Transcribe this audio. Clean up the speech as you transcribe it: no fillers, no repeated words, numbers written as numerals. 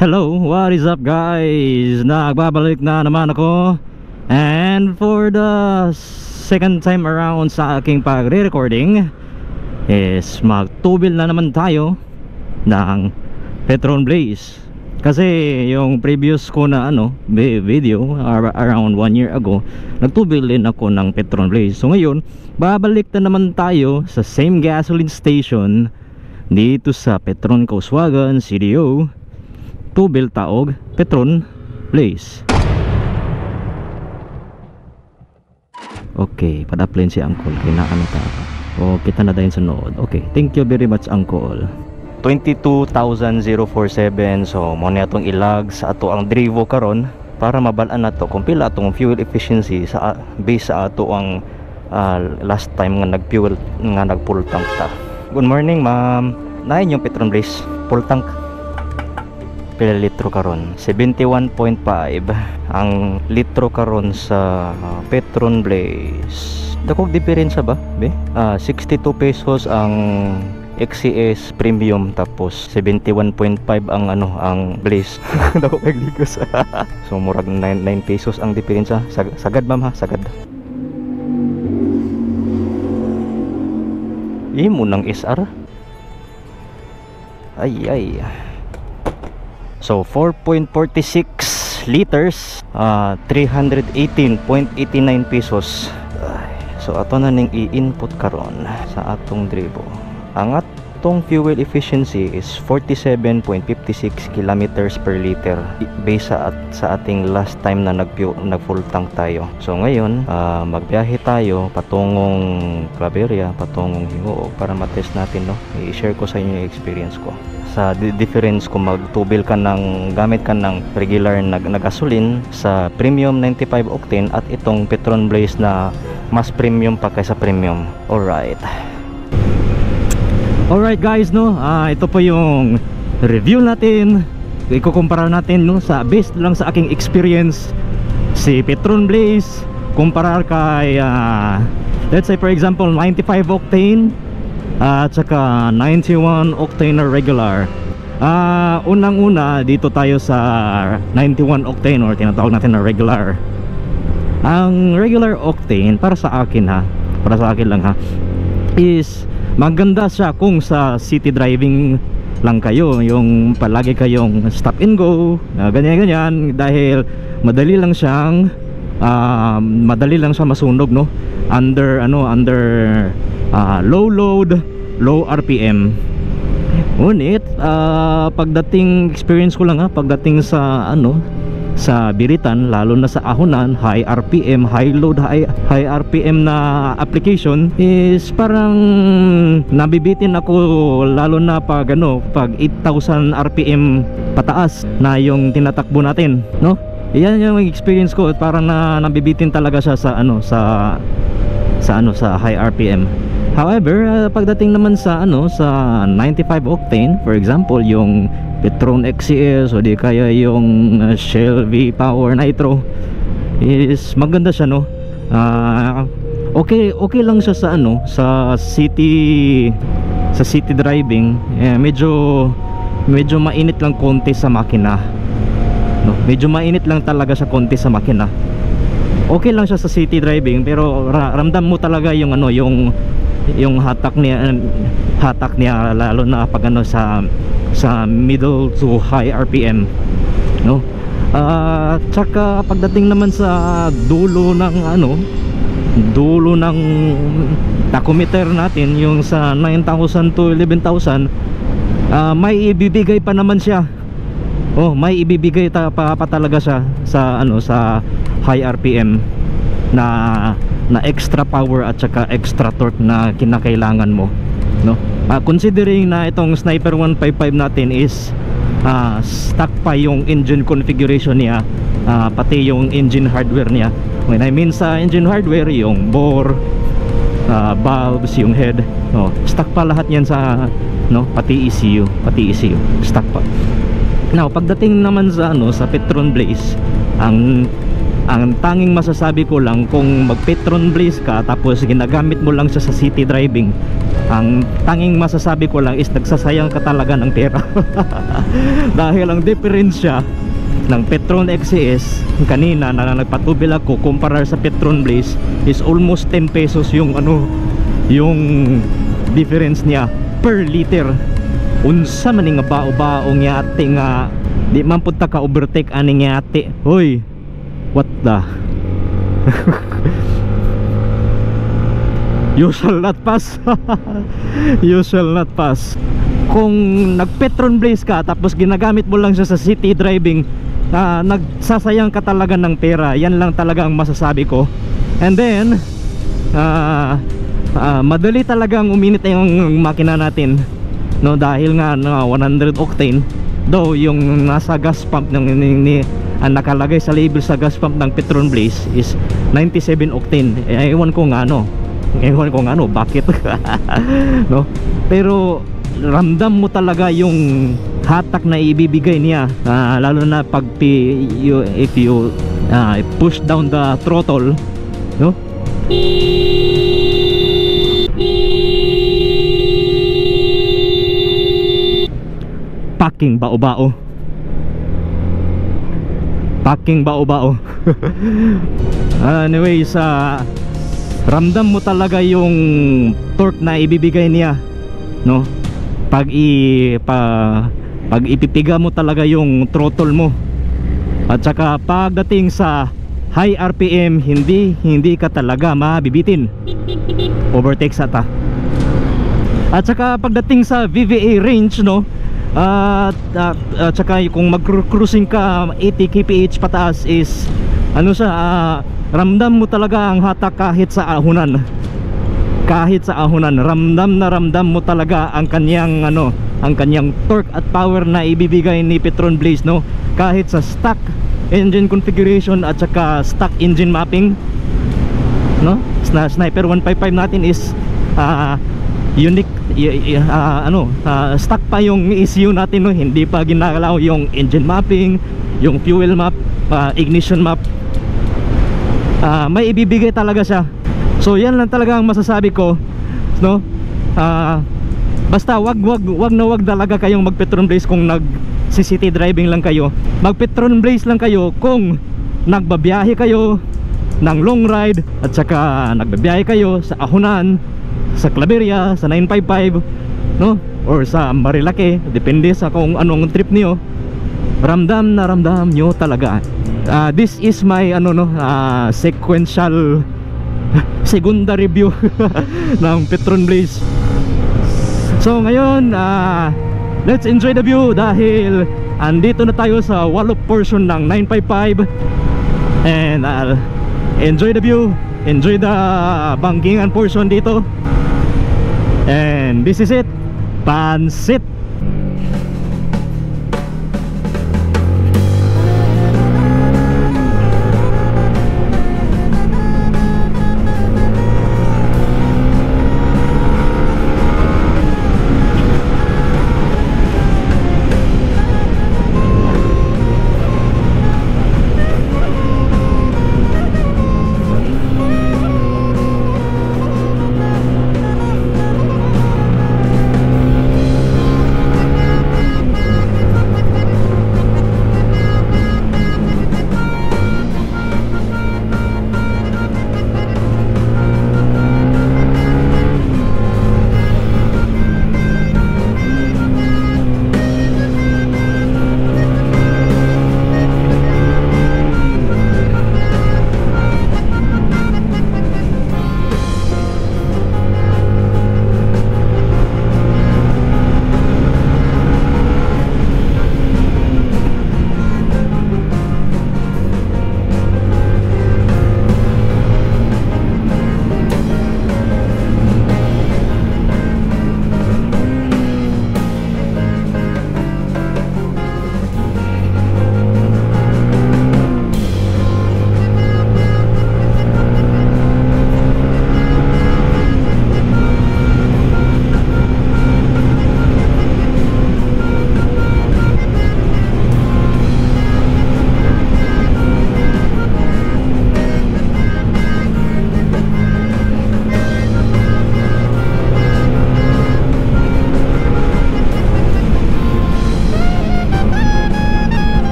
Hello, what is up guys? Nagbabalik na naman ako. And for the second time around sa aking pagre-recording is magtubil na naman tayo ng Petron Blaze. Kasi yung previous ko na video around 1 year ago, nagtubil din ako ng Petron Blaze. So ngayon, babalik na naman tayo sa same gasoline station dito sa Petron Kauswagan, CDO. Tubil taog Petron Blaze. Okay, padaplin si Uncle. Kinaano ta. O kita na dayon sa nood. Okay, thank you very much Uncle. 22,047. So mo ni atong ilag sa ato ang drivo karon para mabalaan nato kung pila atong fuel efficiency sa base sa ato ang last time nga nag-fuel nga nag-full tank ta. Good morning ma'am. Nain yung Petron Blaze full tank. Pila litro karon? 71.5 ang litro karon sa Petron Blaze. Dakog diferensya ba? Be? 62 pesos ang XCS premium tapos 71.5 ang ang Blaze. Dakog ligos. So murag 9 pesos ang diferensya. Sagad ma'am ha, sagad. Imo ng SR. Ay. So 4.46 liters, 318.89 pesos. So ato na ning i-input karon sa atong drivo. Ang atong fuel efficiency is 47.56 kilometers per liter based sa ating last time na nag-full tank tayo. So ngayon, magbiyahe tayo patungong Claveria, patungong Hingoog para matest natin, no. I-share ko sa inyo yung experience ko. Sa difference kung magtubil ka ng gamit ka ng regular na gasoline sa premium 95 octane at itong Petron Blaze na mas premium pa kaysa premium. Alright guys, no, ito po yung review natin. Ikukumpara natin, no, sa based lang sa aking experience si Petron Blaze kumpara kay let's say for example 95 octane at saka 91 octane na regular. Unang-una dito tayo sa 91 octane or tinatawag natin na regular. Ang regular octane para sa akin lang is maganda siya kung sa city driving lang kayo, yung palagi kayong stop and go, ganyan dahil madali lang siyang masunog, no, under low load, low RPM. Ngunit pagdating experience ko lang pagdating sa sa biritan, lalo na sa ahonan, high RPM, high load, high RPM na application is parang nabibitin ako, lalo na pag 8,000 RPM pataas na yung tinatakbo natin, no? Yan yung experience ko, parang nabibitin talaga siya sa high RPM. However, pagdating naman sa 95 octane, for example, yung Petron XCS o di kaya yung Shell V-Power Nitro is maganda siya, no. Okay lang siya sa sa city driving. Medyo mainit lang konti sa makina, no. Medyo mainit lang talaga siya konti sa makina. Okay lang siya sa city driving, pero ramdam mo talaga yung yung hatak niya lalo na pag sa middle to high RPM, no. Tsaka pagdating naman sa dulo ng tachometer natin, yung sa 9,000 to 11,000, may ibibigay pa naman siya. May ibibigay pa talaga siya sa sa high RPM na extra power at saka extra torque na kinakailangan mo, no. Considering na itong Sniper 155 natin is stock pa yung engine configuration niya, pati yung engine hardware niya. When I mean sa engine hardware, yung bore, valves, yung head, stock pa lahat yan sa pati ECU stock pa. Now pagdating naman sa sa Petron Blaze, ang tanging masasabi ko lang, kung mag Petron Blaze ka tapos ginagamit mo lang siya sa city driving, Ang tanging masasabi ko lang is nagsasayang ka talaga ng pera. Dahil ang diferensya ng Petron XCS kanina na nagpatubil ako kumpara sa Petron Blaze is almost 10 pesos yung ano, yung difference niya per liter. Unsa man nga bao-baong yate nga di man pud ta ka overtake ani yate. Hoy, what the you shall not pass. You shall not pass. Kung nag Petron Blaze ka tapos ginagamit mo lang siya sa city driving, nagsasayang ka talaga ng pera. Yan lang talaga ang masasabi ko. And then madali talagang uminit yung makina natin, no, dahil nga 100 octane. Though yung nasa gas pump ng ang nakalagay sa label sa gas pump ng Petron Blaze is 97 octane. Ewan ko nga bakit. No, pero ramdam mo talaga yung hatak na ibibigay niya, lalo na pag if you push down the throttle, no. Packing bao-bao. Packing bao-bao. Anyways, ramdam mo talaga yung torque na ibibigay niya, no, pag ipipiga mo talaga yung throttle mo. At saka pagdating sa high RPM, hindi ka talaga mabibitin. Overtake sa ta. At saka pagdating sa VVA range, no, at saka kung mag-cruising ka 80 kph pataas is ano siya, ramdam mo talaga ang hatak kahit sa ahunan. Kahit sa ahunan, ramdam mo talaga ang kanyang ang kanyang torque at power na ibibigay ni Petron Blaze, no. Kahit sa stock engine configuration at saka stock engine mapping, no. Sniper 155 natin is unique, stock pa yung ECU natin, no. Hindi pa ginalaw yung engine mapping, yung fuel map, ignition map. May ibibigay talaga siya. So yan lang talaga ang masasabi ko, no. Basta wag talaga kayong mag Petron Blaze kung nag city driving lang kayo. Mag Petron Blaze lang kayo kung nagbabiyahe kayo ng long ride at saka nagbabiyahe kayo sa ahunan, sa Claveria, sa 955, no, or sa Marilake, depende sa kung anong trip niyo. Ramdam nyo talaga. This is my sequential segunda review ng Petron Blaze. So ngayon, let's enjoy the view dahil andito na tayo sa wallop portion ng 955. And enjoy the view, enjoy the bangkingan portion dito. And this is it, Pansit.